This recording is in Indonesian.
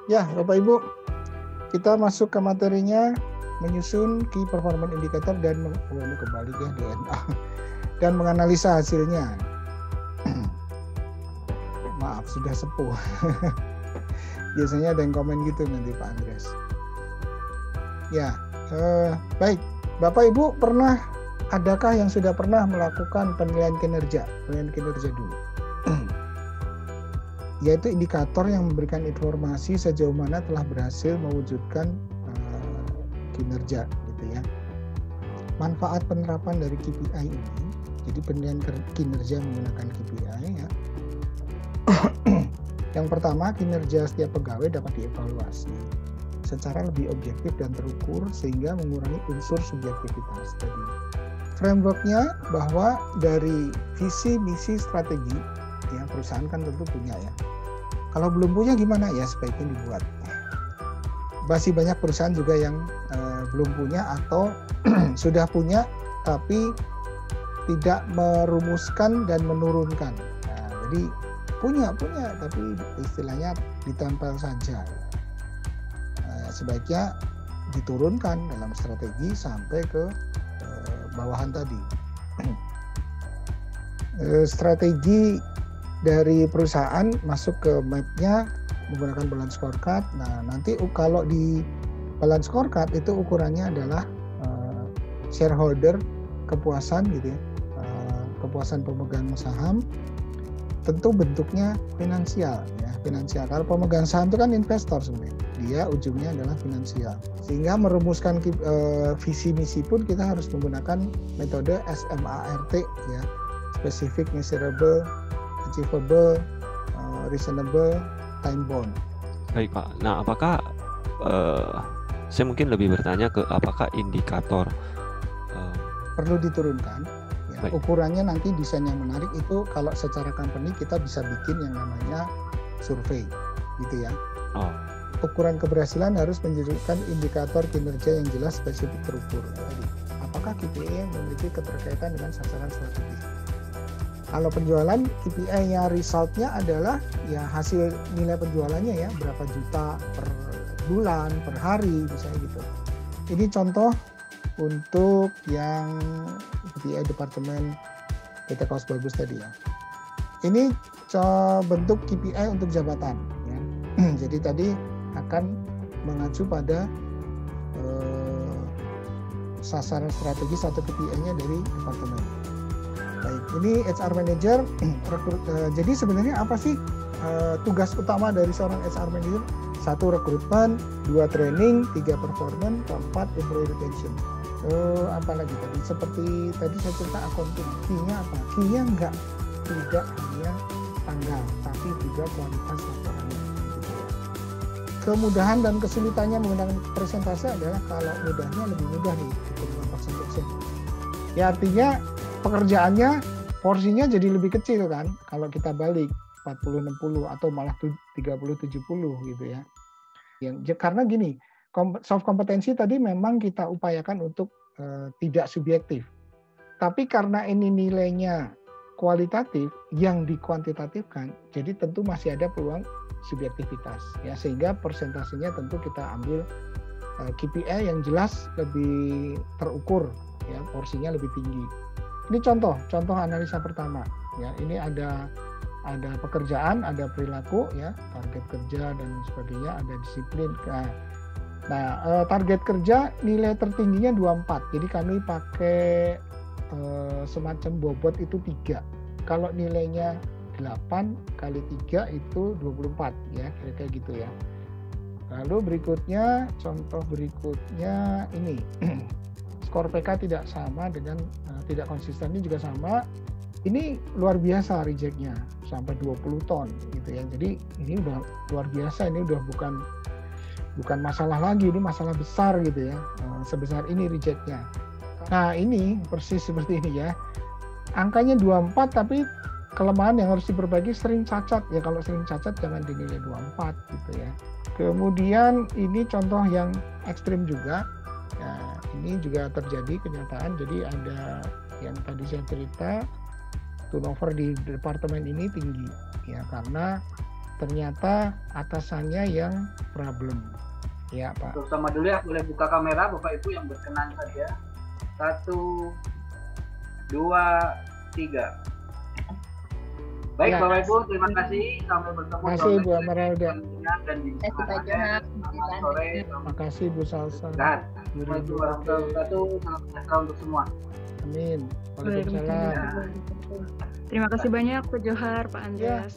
Ya, Bapak Ibu, kita masuk ke materinya, menyusun key performance indicator dan kembali ke DNA dan menganalisa hasilnya. Maaf, sudah sepuh. Biasanya ada yang komen gitu nanti Pak Andres. Ya, baik. Bapak Ibu adakah yang sudah pernah melakukan penilaian kinerja dulu? Yaitu indikator yang memberikan informasi sejauh mana telah berhasil mewujudkan kinerja, gitu ya. Manfaat penerapan dari KPI ini, jadi penilaian kinerja menggunakan KPI ya. Yang pertama, kinerja setiap pegawai dapat dievaluasi secara lebih objektif dan terukur sehingga mengurangi unsur subjektivitas tadi. Frameworknya bahwa dari visi, misi, strategi, ya perusahaan kan tentu punya ya. Kalau belum punya gimana ya, sebaiknya dibuat. Masih banyak perusahaan juga yang belum punya atau sudah punya tapi tidak merumuskan dan menurunkan. Nah, jadi punya tapi istilahnya ditempel saja. Sebaiknya diturunkan dalam strategi sampai ke bawahan tadi. Strategi dari perusahaan masuk ke map-nya menggunakan balance scorecard. Nah, nanti kalau di balance scorecard itu ukurannya adalah shareholder kepuasan gitu ya, kepuasan pemegang saham. Tentu bentuknya finansial ya, finansial. Kalau pemegang saham itu kan investor sebenarnya, dia ujungnya adalah finansial. Sehingga merumuskan visi misi pun kita harus menggunakan metode SMART ya, specific, measurable, achievable, reasonable, time bound. Baik Pak. Nah, apakah saya mungkin lebih bertanya ke apakah indikator perlu diturunkan? Ya, ukurannya nanti desain yang menarik itu kalau secara company kita bisa bikin yang namanya survei, gitu ya. Oh. Ukuran keberhasilan harus menjadikan indikator kinerja yang jelas, spesifik, terukur. Apakah KPI yang memiliki keterkaitan dengan sasaran strategis? Kalau penjualan, KPI-nya result-nya adalah ya hasil nilai penjualannya ya, berapa juta per bulan, per hari, misalnya gitu. Ini contoh untuk yang KPI Departemen PT Kaos Bagus tadi ya. Ini bentuk KPI untuk jabatan. Ya. Jadi tadi akan mengacu pada sasaran strategis atau KPI-nya dari departemen. Baik, ini HR Manager. Jadi sebenarnya apa sih tugas utama dari seorang HR Manager? 1, rekrutmen, 2, training, 3, performance, 4, employee retention. Apalagi tadi seperti tadi saya cerita accounting, key-nya apa? Key-nya tidak hanya tanggal, tapi juga kualitas laporannya. Kemudahan dan kesulitannya menggunakan persentase adalah kalau mudahnya lebih mudah nih dengan persen. Ya artinya pekerjaannya porsinya jadi lebih kecil kan kalau kita balik 40-60 atau malah 30-70 gitu ya. Karena gini, soft kompetensi tadi memang kita upayakan untuk tidak subjektif. Tapi karena ini nilainya kualitatif yang dikuantitatifkan, jadi tentu masih ada peluang subjektivitas ya, sehingga persentasenya tentu kita ambil KPI yang jelas lebih terukur ya, porsinya lebih tinggi. Ini contoh analisa pertama ya. Ini ada pekerjaan, ada perilaku ya, target kerja dan sebagainya, ada disiplin. Nah, target kerja nilai tertingginya 24. Jadi kami pakai semacam bobot itu 3. Kalau nilainya 8 kali 3 itu 24 ya, kira-kira gitu ya. Lalu berikutnya, contoh berikutnya ini. Skor PK tidak sama dengan tidak konsisten, ini juga sama. Ini luar biasa rejectnya sampai 20 ton gitu ya. Jadi ini udah luar biasa, ini udah bukan masalah lagi, ini masalah besar gitu ya. Sebesar ini rejectnya. Nah ini persis seperti ini ya. Angkanya 24 tapi kelemahan yang harus diperbaiki sering cacat. Ya kalau sering cacat jangan dinilai 24 gitu ya. Kemudian ini contoh yang ekstrim juga. Ya, ini juga terjadi kenyataan. Jadi ada yang tadi saya cerita, turnover di departemen ini tinggi ya, karena ternyata atasannya yang problem. Ya Pak. Untuk sama dulu ya, boleh buka kamera Bapak Ibu yang berkenan saja. 1, 2, 3. Baik Ya. Bapak Ibu, terima kasih. Sampai bertemu. Terima kasih Bu Amaralda. Dan di selamat sore. Terima kasih Bu Salsa. Sehat. Assalamualaikum warahmatullahi wabarakatuh. Salam sejahtera untuk semua. Amin. Waalaikumsalam. Terima kasih banyak Pak Johar, Pak Ya. Andreas.